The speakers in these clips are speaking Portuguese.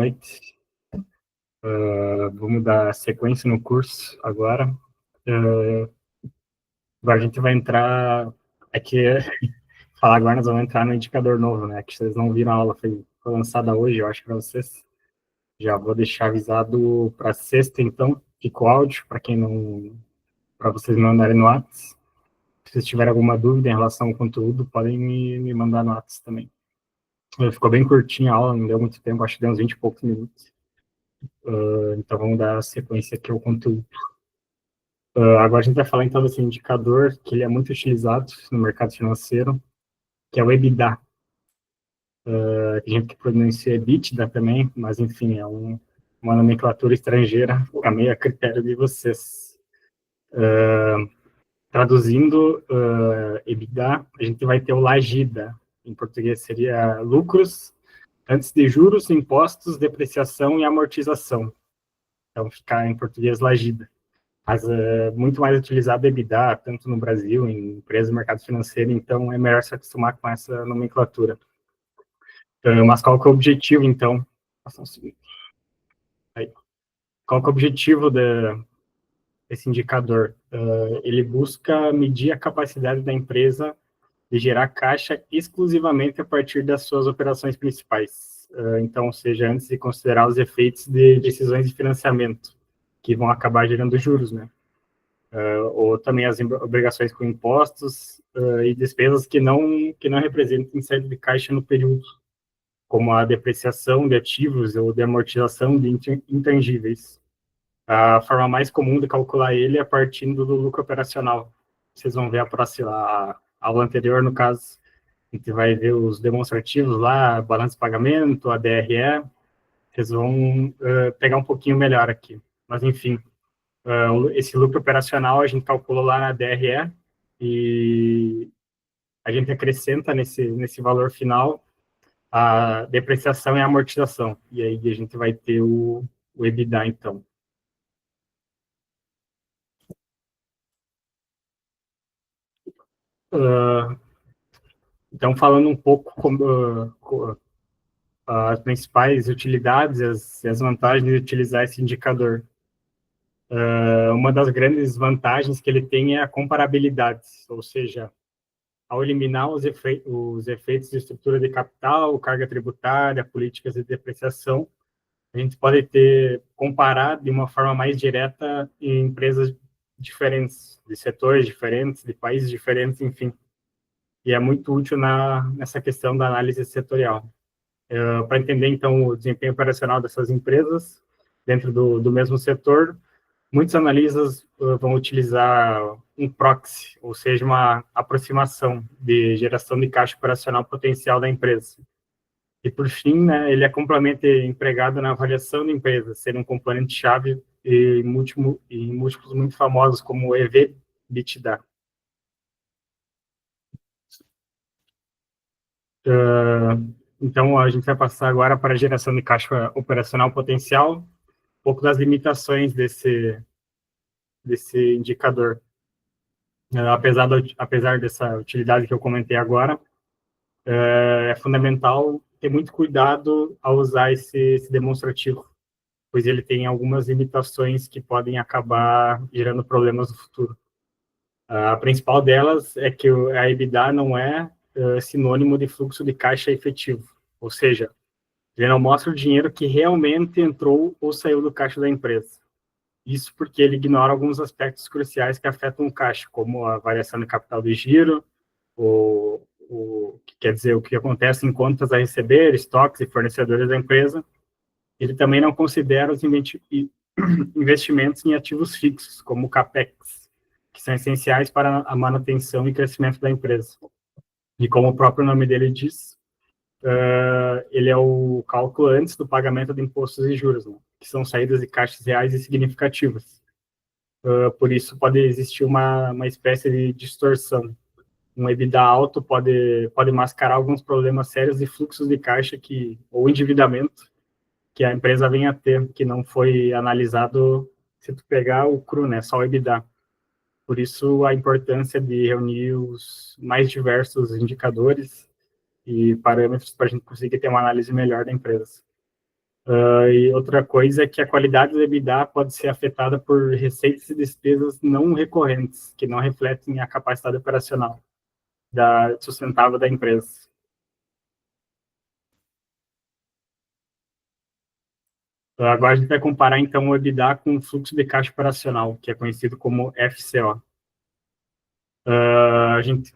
noite. Vamos dar sequência no curso agora. Agora a gente vai entrar... Aqui, falar agora, nós vamos entrar no indicador novo, né? Que vocês não viram a aula, foi lançada hoje, eu acho, para vocês. Já vou deixar avisado para sexta, então. Fica o áudio, para quem não... Para vocês me mandarem no WhatsApp. Se vocês tiverem alguma dúvida em relação ao conteúdo, podem me mandar no WhatsApp também. Ficou bem curtinha a aula, não deu muito tempo, acho que deu uns 20 e poucos minutos. Então, vamos dar sequência aqui ao conteúdo. Agora a gente vai falar, então, desse indicador que ele é muito utilizado no mercado financeiro, que é o EBITDA. Tem gente que pronuncia EBITDA também, mas, enfim, é uma nomenclatura estrangeira, fica meio a critério de vocês. Traduzindo EBITDA, a gente vai ter o LAGIDA. Em português seria lucros antes de juros, impostos, depreciação e amortização. Então, fica em português LAGIDA. Mas é muito mais utilizado EBITDA, tanto no Brasil, em empresas do mercado financeiro, então é melhor se acostumar com essa nomenclatura. Mas qual que é o objetivo, então? Qual que é o objetivo desse indicador? Ele busca medir a capacidade da empresa de gerar caixa exclusivamente a partir das suas operações principais. Então, ou seja, antes de considerar os efeitos de decisões de financiamento, que vão acabar gerando juros, né? Ou também as obrigações com impostos e despesas que não representem saída de caixa no período, como a depreciação de ativos ou de amortização de intangíveis. A forma mais comum de calcular ele é partindo do lucro operacional. Vocês vão ver a aula anterior, no caso, a gente vai ver os demonstrativos lá, balanço de pagamento, a DRE, vocês vão pegar um pouquinho melhor aqui. Mas, enfim, esse lucro operacional a gente calculou lá na DRE e a gente acrescenta nesse valor final a depreciação e a amortização. E aí a gente vai ter o EBITDA, então. Então, falando um pouco como as principais utilidades e as vantagens de utilizar esse indicador. Uma das grandes vantagens que ele tem é a comparabilidade, ou seja, ao eliminar os efeitos de estrutura de capital, carga tributária, políticas de depreciação, a gente pode comparar de uma forma mais direta em empresas diferentes, de setores diferentes, de países diferentes, enfim. E é muito útil nessa questão da análise setorial. Para entender, então, o desempenho operacional dessas empresas dentro do mesmo setor, muitos analistas vão utilizar um proxy, ou seja, uma aproximação de geração de caixa operacional potencial da empresa. E, por fim, né, ele é completamente empregado na avaliação da empresa, sendo um componente-chave em múltiplos muito famosos, como o EV/EBITDA. Então, a gente vai passar agora para a geração de caixa operacional potencial, um pouco das limitações desse indicador. Apesar dessa utilidade que eu comentei agora, é fundamental ter muito cuidado ao usar esse demonstrativo, pois ele tem algumas limitações que podem acabar gerando problemas no futuro. A principal delas é que a EBITDA não é sinônimo de fluxo de caixa efetivo, ou seja, ele não mostra o dinheiro que realmente entrou ou saiu do caixa da empresa. Isso porque ele ignora alguns aspectos cruciais que afetam o caixa, como a variação de capital de giro, que quer dizer, o que acontece em contas a receber, estoques e fornecedores da empresa. Ele também não considera os investimentos em ativos fixos, como o CAPEX, que são essenciais para a manutenção e crescimento da empresa. E como o próprio nome dele diz, ele é o cálculo antes do pagamento de impostos e juros, né, que são saídas de caixas reais e significativas. Por isso, pode existir uma espécie de distorção. Um EBITDA alto pode mascarar alguns problemas sérios de fluxos de caixa ou endividamento que a empresa venha a ter, que não foi analisado se tu pegar o cru, né, só o EBITDA. Por isso, a importância de reunir os mais diversos indicadores e parâmetros para a gente conseguir ter uma análise melhor da empresa. E outra coisa é que a qualidade do EBITDA pode ser afetada por receitas e despesas não recorrentes, que não refletem a capacidade operacional sustentável da empresa. Agora a gente vai comparar, então, o EBITDA com o fluxo de caixa operacional, que é conhecido como FCO. A gente,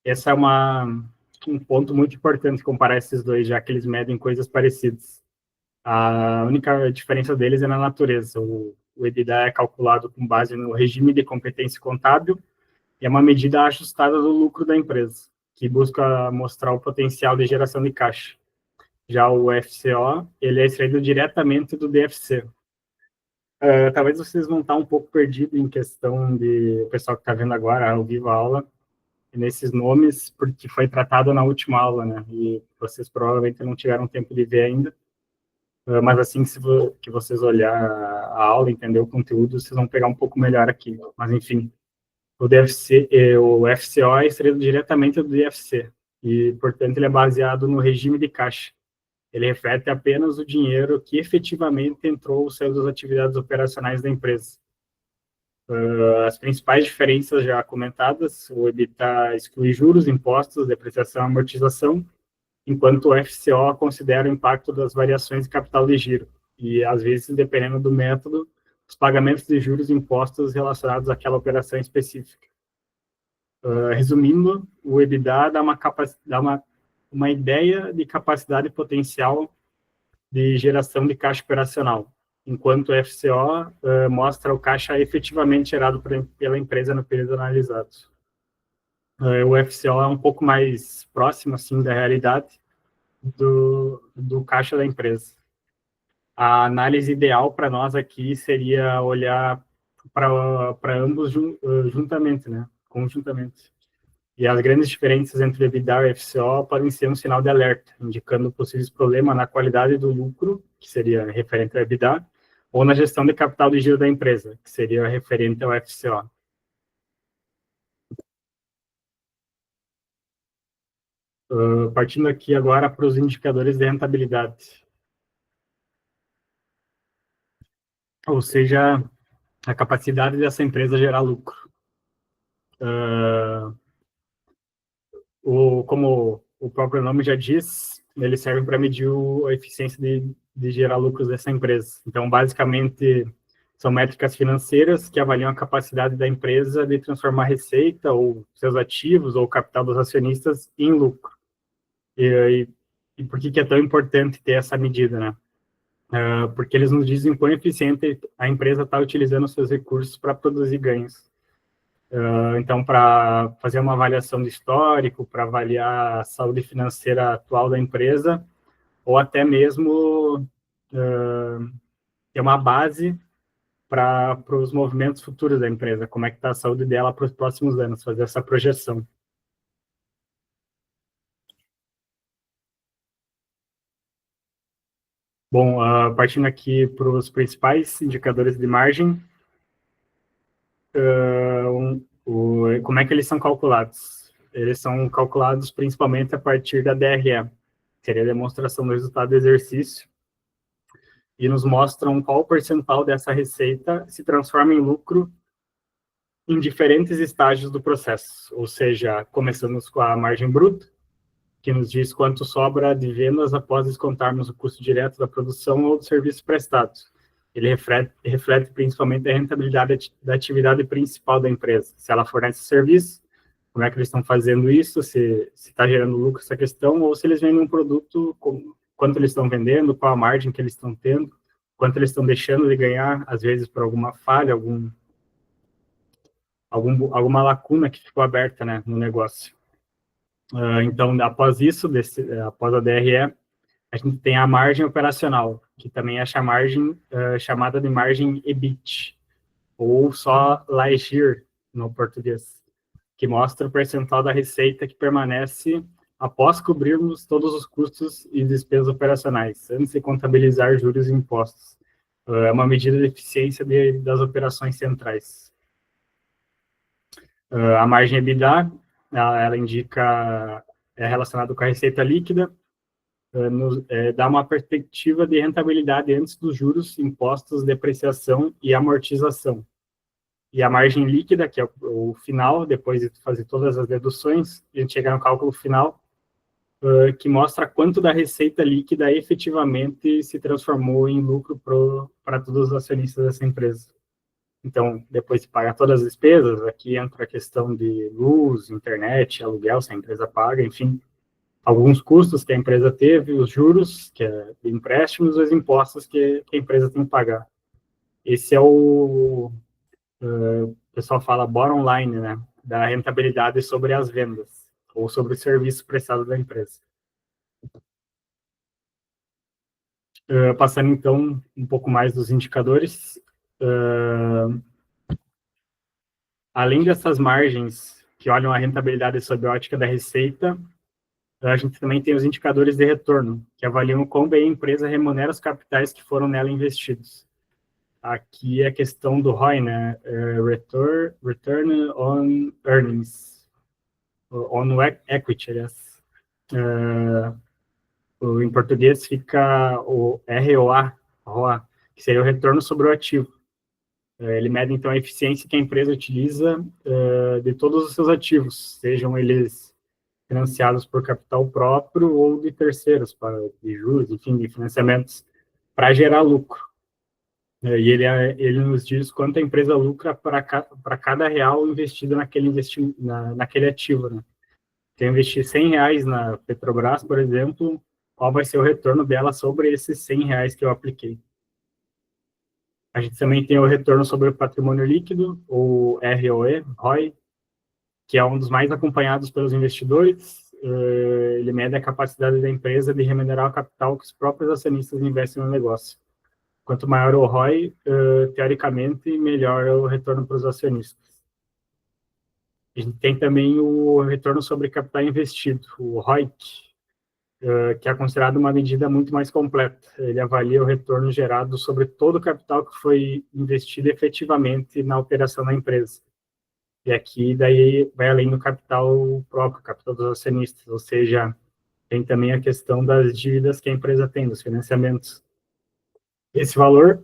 essa é um ponto muito importante comparar esses dois, já que eles medem coisas parecidas. A única diferença deles é na natureza. O EBITDA é calculado com base no regime de competência contábil e é uma medida ajustada do lucro da empresa, que busca mostrar o potencial de geração de caixa. Já o FCO, ele é extraído diretamente do DFC. Talvez vocês vão estar um pouco perdidos em questão de o pessoal que está vendo agora ao vivo a aula, nesses nomes, porque foi tratado na última aula, né? E vocês provavelmente não tiveram tempo de ver ainda. Mas assim que vocês olhar a aula, entender o conteúdo, vocês vão pegar um pouco melhor aqui. Mas enfim, o FCO é extraído diretamente do DFC e, portanto, ele é baseado no regime de caixa. Ele reflete apenas o dinheiro que efetivamente entrou ou saiu das atividades operacionais da empresa. As principais diferenças já comentadas, o EBITDA exclui juros, impostos, depreciação e amortização, enquanto o FCO considera o impacto das variações de capital de giro, e às vezes, dependendo do método, os pagamentos de juros e impostos relacionados àquela operação específica. Resumindo, o EBITDA dá uma ideia de capacidade potencial de geração de caixa operacional, enquanto o FCO mostra o caixa efetivamente gerado pela empresa no período analisado. O FCO é um pouco mais próximo assim da realidade do caixa da empresa. A análise ideal para nós aqui seria olhar para ambos juntamente, né? Conjuntamente. E as grandes diferenças entre o EBITDA e o FCO podem ser um sinal de alerta, indicando possíveis problemas na qualidade do lucro, que seria referente ao EBITDA, ou na gestão de capital de giro da empresa, que seria referente ao FCO. Partindo aqui agora para os indicadores de rentabilidade, ou seja, a capacidade dessa empresa gerar lucro. Como o próprio nome já diz, ele serve para medir a eficiência de gerar lucros dessa empresa. Então, basicamente, são métricas financeiras que avaliam a capacidade da empresa de transformar receita ou seus ativos ou o capital dos acionistas em lucro. E por que é tão importante ter essa medida, né? Porque eles nos dizem quão eficiente a empresa está utilizando seus recursos para produzir ganhos. Então, para fazer uma avaliação do histórico, para avaliar a saúde financeira atual da empresa, ou até mesmo ter uma base para os movimentos futuros da empresa, como é que está a saúde dela para os próximos anos, fazer essa projeção. Bom, partindo aqui para os principais indicadores de margem, como é que eles são calculados? Eles são calculados principalmente a partir da DRE, seria a demonstração do resultado do exercício, e nos mostram qual o percentual dessa receita se transforma em lucro em diferentes estágios do processo, ou seja, começamos com a margem bruta, que nos diz quanto sobra de vendas após descontarmos o custo direto da produção ou do serviço prestado. Ele reflete principalmente a rentabilidade da atividade principal da empresa. Se ela fornece serviço, como é que eles estão fazendo isso, se está gerando lucro essa questão, ou se eles vendem um produto, quanto eles estão vendendo, qual a margem que eles estão tendo, quanto eles estão deixando de ganhar, às vezes por alguma falha, alguma lacuna que ficou aberta, né, no negócio. Então, após isso, após a DRE, a gente tem a margem operacional, que também é chamada de margem EBIT, ou só LAEGIR, no português, que mostra o percentual da receita que permanece após cobrirmos todos os custos e despesas operacionais, antes de contabilizar juros e impostos. É uma medida de eficiência das operações centrais. A margem EBITDA, ela indica, é relacionada com a receita líquida, dá uma perspectiva de rentabilidade antes dos juros, impostos, depreciação e amortização. E a margem líquida, que é o final, depois de fazer todas as deduções, a gente chegar no cálculo final, que mostra quanto da receita líquida efetivamente se transformou em lucro para todos os acionistas dessa empresa. Então, depois de pagar todas as despesas, aqui entra a questão de luz, internet, aluguel, se a empresa paga, enfim, alguns custos que a empresa teve, os juros, que é de empréstimos, os impostos que a empresa tem que pagar. Esse é o pessoal fala bottom line, né, da rentabilidade sobre as vendas, ou sobre o serviço prestado da empresa. Passando, então, um pouco mais dos indicadores, além dessas margens que olham a rentabilidade sob a ótica da receita, a gente também tem os indicadores de retorno, que avaliam quão bem a empresa remunera os capitais que foram nela investidos. Aqui é a questão do ROI, né? Return on Earnings, on Equity, aliás. Em português fica o ROA, que seria o retorno sobre o ativo. Ele mede, então, a eficiência que a empresa utiliza de todos os seus ativos, sejam eles financiados por capital próprio ou de terceiros, de juros, enfim, de financiamentos, para gerar lucro. E ele nos diz quanto a empresa lucra para cada real investido naquele ativo. Né? Se eu investir R$ 100 na Petrobras, por exemplo, qual vai ser o retorno dela sobre esses R$ 100 que eu apliquei? A gente também tem o retorno sobre o patrimônio líquido, o ROE, que é um dos mais acompanhados pelos investidores. Ele mede a capacidade da empresa de remunerar o capital que os próprios acionistas investem no negócio. Quanto maior o ROI, teoricamente, melhor é o retorno para os acionistas. A gente tem também o retorno sobre capital investido, o ROIC, que é considerado uma medida muito mais completa. Ele avalia o retorno gerado sobre todo o capital que foi investido efetivamente na operação da empresa. E aqui, daí, vai além do capital próprio, capital dos acionistas, ou seja, tem também a questão das dívidas que a empresa tem, dos financiamentos. Esse valor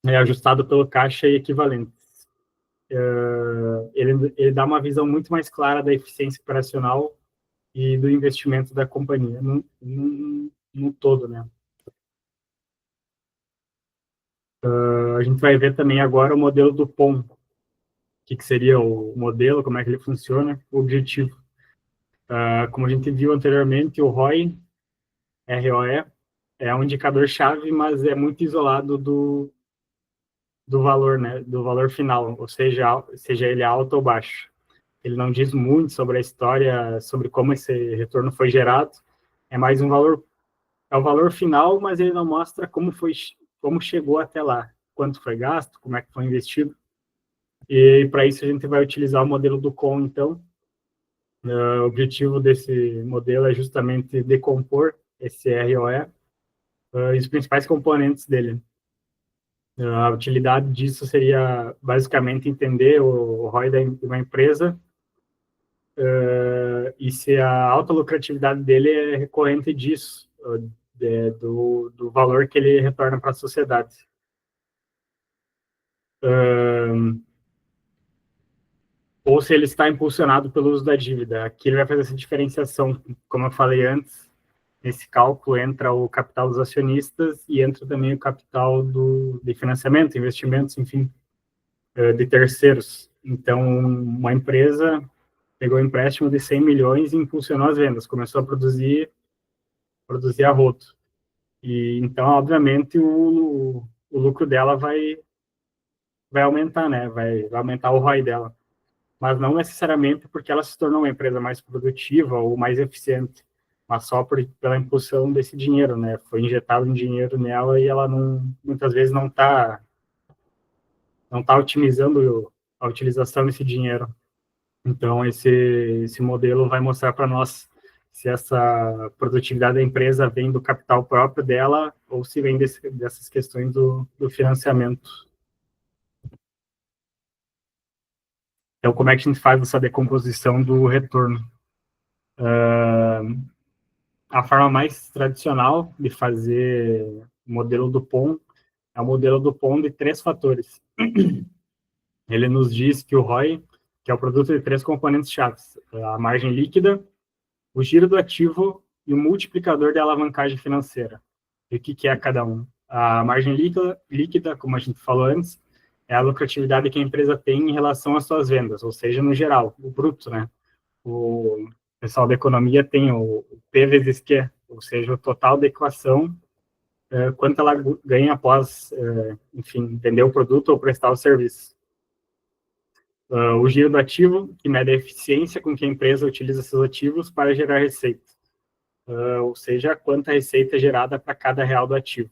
é ajustado pelo caixa e equivalentes. Ele dá uma visão muito mais clara da eficiência operacional e do investimento da companhia no todo, né? A gente vai ver também agora o modelo do POM, o que seria o modelo, como é que ele funciona, o objetivo. Como a gente viu anteriormente, o ROI, ROE, é um indicador-chave, mas é muito isolado do valor, né, do valor final, ou seja ele alto ou baixo. Ele não diz muito sobre a história, sobre como esse retorno foi gerado. É mais é o valor final, mas ele não mostra como chegou até lá, quanto foi gasto, como é que foi investido. E para isso a gente vai utilizar o modelo do COM, então. O objetivo desse modelo é justamente decompor esse ROE e os principais componentes dele. A utilidade disso seria basicamente entender o ROI de uma empresa e se a alta lucratividade dele é recorrente disso, do valor que ele retorna para a sociedade. Ou se ele está impulsionado pelo uso da dívida. Aqui ele vai fazer essa diferenciação, como eu falei antes, nesse cálculo entra o capital dos acionistas e entra também o capital de financiamento, investimentos, enfim, de terceiros. Então, uma empresa pegou um empréstimo de 100 milhões e impulsionou as vendas, começou a produzir a rodo. E, então, obviamente, o lucro dela vai aumentar, né? Vai aumentar o ROI dela. Mas não necessariamente porque ela se tornou uma empresa mais produtiva ou mais eficiente, mas só pela impulsão desse dinheiro, né? Foi injetado um dinheiro nela e ela muitas vezes não tá otimizando a utilização desse dinheiro. Então, esse modelo vai mostrar para nós se essa produtividade da empresa vem do capital próprio dela ou se vem dessas questões do financiamento. Então, como é que a gente faz essa decomposição do retorno? A forma mais tradicional de fazer o modelo do POM é o modelo do POM de 3 fatores. Ele nos diz que o ROI, que é o produto de 3 componentes-chaves, a margem líquida, o giro do ativo e o multiplicador de alavancagem financeira. E o que é cada um? A margem líquida, como a gente falou antes, é a lucratividade que a empresa tem em relação às suas vendas, ou seja, no geral, o bruto, né? O pessoal da economia tem o P vezes Q, ou seja, o total da equação, quanto ela ganha após, enfim, vender o produto ou prestar o serviço. O giro do ativo, que mede a eficiência com que a empresa utiliza seus ativos para gerar receita, ou seja, quanta receita é gerada para cada real do ativo.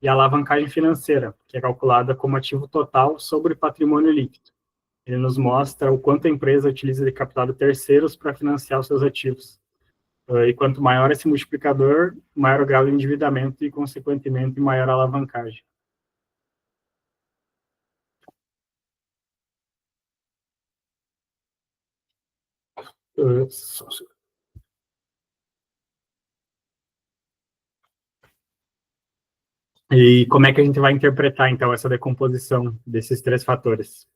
E a alavancagem financeira, que é calculada como ativo total sobre patrimônio líquido. Ele nos mostra o quanto a empresa utiliza de capital de terceiros para financiar os seus ativos. E quanto maior esse multiplicador, maior o grau de endividamento e, consequentemente, maior a alavancagem. E como é que a gente vai interpretar, então, essa decomposição desses 3 fatores?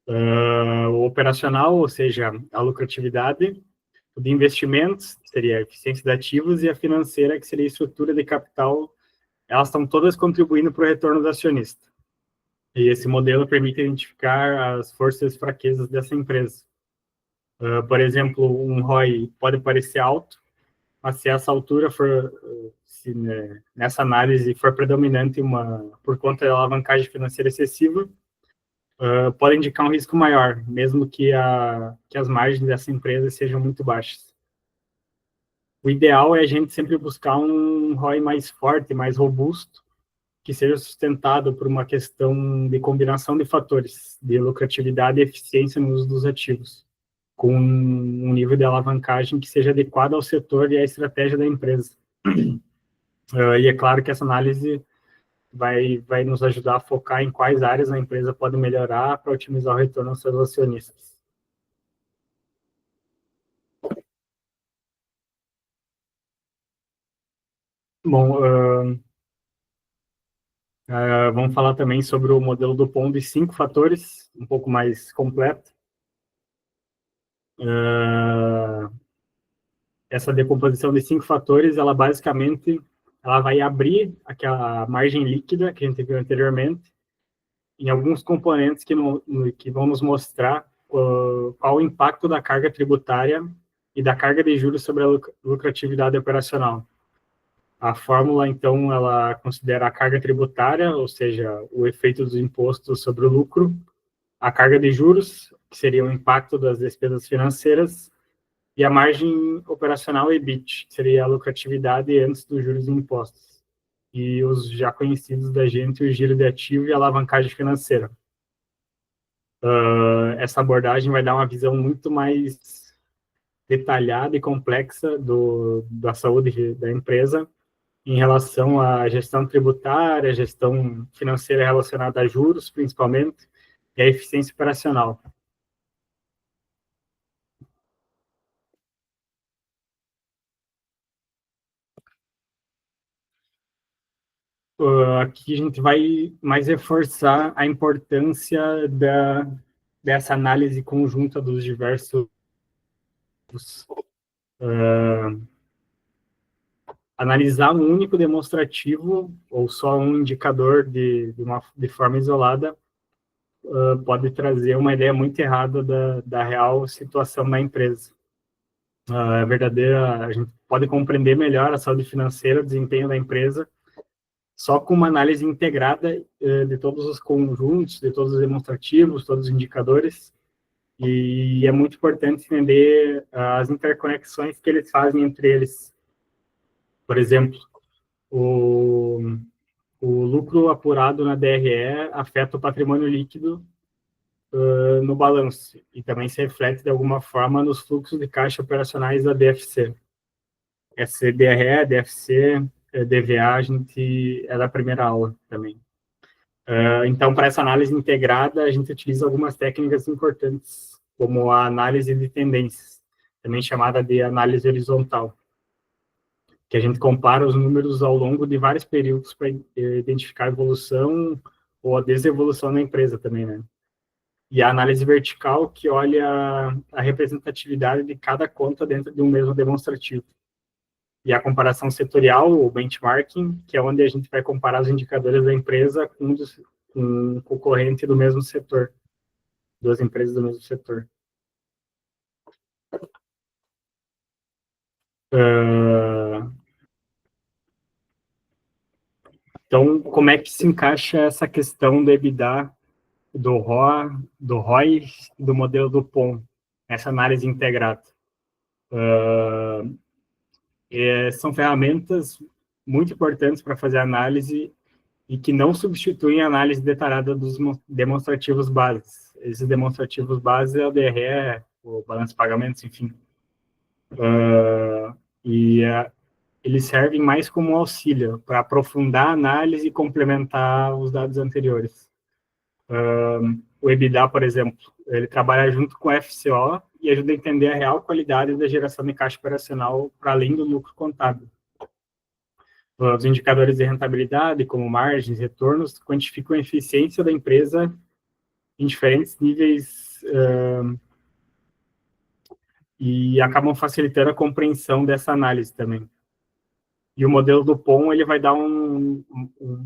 O operacional, ou seja, a lucratividade, o de investimentos, que seria a eficiência de ativos, e a financeira, que seria a estrutura de capital, elas estão todas contribuindo para o retorno do acionista. E esse modelo permite identificar as forças e fraquezas dessa empresa. Por exemplo, um ROI pode parecer alto, mas se essa altura for, se né, nessa análise for predominante por conta da alavancagem financeira excessiva, pode indicar um risco maior, mesmo que as margens dessa empresa sejam muito baixas. O ideal é a gente sempre buscar um ROI mais forte, mais robusto, que seja sustentado por uma questão de combinação de fatores, de lucratividade e eficiência no uso dos ativos, com um nível de alavancagem que seja adequado ao setor e à estratégia da empresa. E é claro que essa análise vai nos ajudar a focar em quais áreas a empresa pode melhorar para otimizar o retorno aos seus acionistas. Bom, vamos falar também sobre o modelo do POM de 5 fatores, um pouco mais completo. Essa decomposição de 5 fatores, ela basicamente vai abrir aquela margem líquida que a gente viu anteriormente em alguns componentes que vão nos mostrar qual o impacto da carga tributária e da carga de juros sobre a lucratividade operacional. A fórmula, então, ela considera a carga tributária, ou seja, o efeito dos impostos sobre o lucro, a carga de juros, que seria o impacto das despesas financeiras, e a margem operacional EBIT, que seria a lucratividade antes dos juros e impostos. E os já conhecidos da gente, o giro de ativo e a alavancagem financeira. Essa abordagem vai dar uma visão muito mais detalhada e complexa da saúde da empresa em relação à gestão tributária, gestão financeira relacionada a juros, principalmente, e a eficiência operacional. Aqui a gente vai mais reforçar a importância dessa análise conjunta dos diversos analisar um único demonstrativo ou só um indicador de forma isolada pode trazer uma ideia muito errada da real situação da empresa. A verdadeira, a gente pode compreender melhor a saúde financeira, o desempenho da empresa, só com uma análise integrada de todos os conjuntos, de todos os demonstrativos, todos os indicadores, e é muito importante entender as interconexões que eles fazem entre eles. Por exemplo, o lucro apurado na DRE afeta o patrimônio líquido no balanço e também se reflete de alguma forma nos fluxos de caixa operacionais da DFC. Essa DRE, DFC, DVA, a gente é da primeira aula também. Então, para essa análise integrada, a gente utiliza algumas técnicas importantes, como a análise de tendências, também chamada de análise horizontal. que a gente compara os números ao longo de vários períodos para identificar a evolução ou a desevolução da empresa também, né? E a análise vertical, que olha a representatividade de cada conta dentro de um mesmo demonstrativo. E a comparação setorial, o benchmarking, que é onde a gente vai comparar os indicadores da empresa com um concorrente do mesmo setor, duas empresas do mesmo setor. Então, como é que se encaixa essa questão do EBITDA, do ROI e do modelo do POM, essa análise integrada? São ferramentas muito importantes para fazer análise e que não substituem a análise detalhada dos demonstrativos bases. Esses demonstrativos bases é o DRE, o balanço de pagamentos, enfim. Eles servem mais como auxílio para aprofundar a análise e complementar os dados anteriores. O EBITDA, por exemplo, ele trabalha junto com o FCO e ajuda a entender a real qualidade da geração de caixa operacional para além do lucro contábil. Os indicadores de rentabilidade, como margens, retornos, quantificam a eficiência da empresa em diferentes níveis e acabam facilitando a compreensão dessa análise também. E o modelo do POM ele vai dar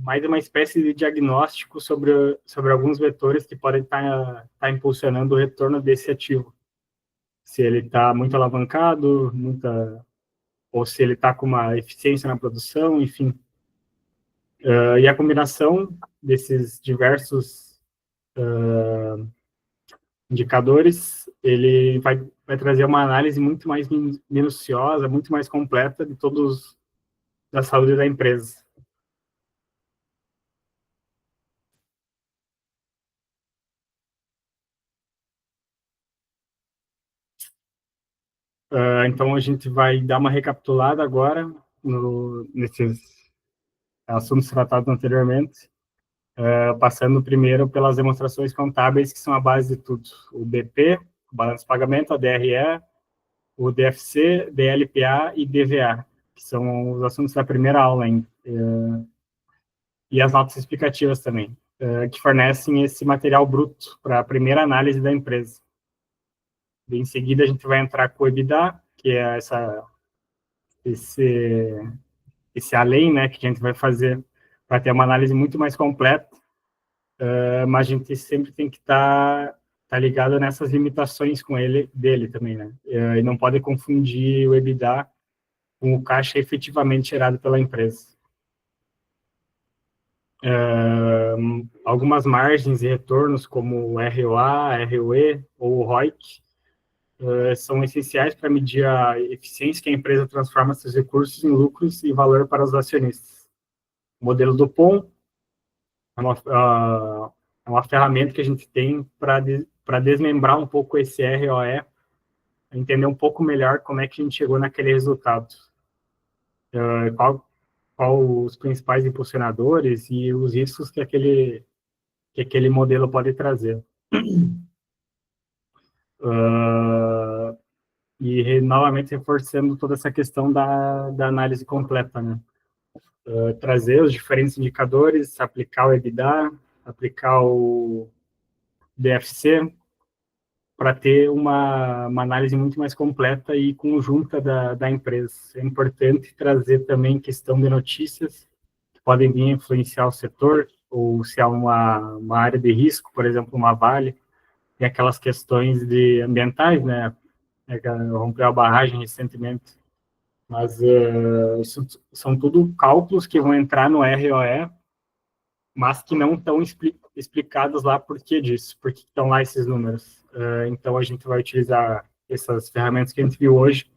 mais uma espécie de diagnóstico sobre alguns vetores que podem estar impulsionando o retorno desse ativo. Se ele está muito alavancado, ou se ele está com uma eficiência na produção, enfim. E a combinação desses diversos indicadores, ele vai trazer uma análise muito mais minuciosa, muito mais completa de todos da saúde da empresa. Então, a gente vai dar uma recapitulada agora nesses assuntos tratados anteriormente, passando primeiro pelas demonstrações contábeis, que são a base de tudo. O BP, o balanço de pagamento, a DRE, o DFC, DLPA e DVA, que são os assuntos da primeira aula ainda. E as notas explicativas também, que fornecem esse material bruto para a primeira análise da empresa. E em seguida, a gente vai entrar com o EBITDA, que é esse além, né, que a gente vai fazer para ter uma análise muito mais completa, mas a gente sempre tem que tá ligado nessas limitações dele também, né? E não pode confundir o EBITDA com o caixa efetivamente gerado pela empresa. Algumas margens e retornos, como o ROA, ROE ou o ROIC, são essenciais para medir a eficiência que a empresa transforma seus recursos em lucros e valor para os acionistas. O modelo do POM é uma ferramenta que a gente tem para desmembrar um pouco esse ROE, entender um pouco melhor como é que a gente chegou naquele resultado. Qual os principais impulsionadores e os riscos que aquele modelo pode trazer. Novamente, reforçando toda essa questão da análise completa, né? Trazer os diferentes indicadores, aplicar o EBITDA, aplicar o DFC, para ter uma análise muito mais completa e conjunta da empresa. É importante trazer também questão de notícias que podem vir influenciar o setor, ou se há uma área de risco, por exemplo, uma Vale, tem aquelas questões ambientais, né? Rompeu a barragem recentemente, mas são tudo cálculos que vão entrar no ROE, mas que não estão explicados lá por que disso, por que estão lá esses números. Então, a gente vai utilizar essas ferramentas que a gente viu hoje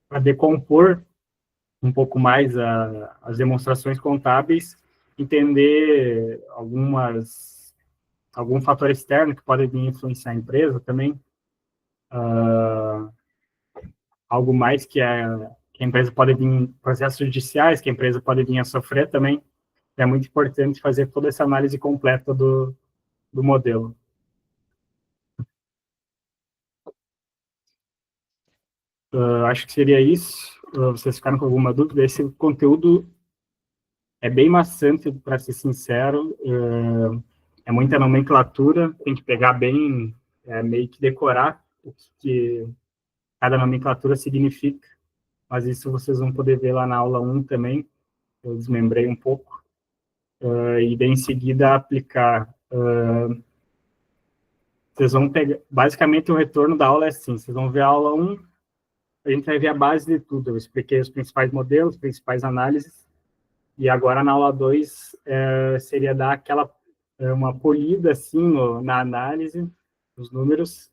para decompor um pouco mais as demonstrações contábeis, entender algum fator externo que pode vir influenciar a empresa também, algo mais que a empresa pode vir, processos judiciais que a empresa pode vir a sofrer também. É muito importante fazer toda essa análise completa do modelo. Acho que seria isso. vocês ficaram com alguma dúvida, esse conteúdo é bem maçante, para ser sincero, é muita nomenclatura, tem que pegar bem, meio que decorar o que cada nomenclatura significa, mas isso vocês vão poder ver lá na aula 1 também, eu desmembrei um pouco, e daí em seguida aplicar. Vocês vão pegar, basicamente o retorno da aula é assim, vocês vão ver a aula 1, a gente vai ver a base de tudo, eu expliquei os principais modelos, principais análises, e agora na aula 2 seria dar aquela uma polida assim na análise, os números,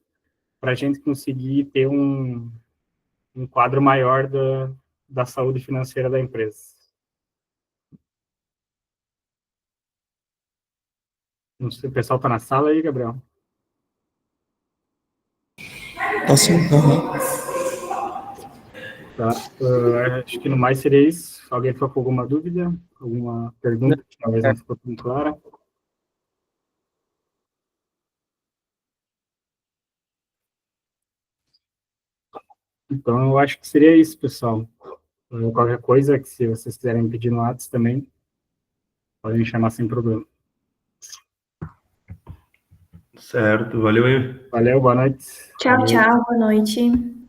para a gente conseguir ter um quadro maior da saúde financeira da empresa. Não sei, o pessoal está na sala aí, Gabriel? Tá sim, aham. Tá. Acho que no mais seria isso. Alguém ficou com alguma dúvida? Alguma pergunta que talvez não ficou tão clara? Então, eu acho que seria isso, pessoal. Qualquer coisa que se vocês quiserem pedir no WhatsApp também, podem me chamar sem problema. Certo, valeu aí. Valeu, boa noite. Tchau, tchau, boa noite.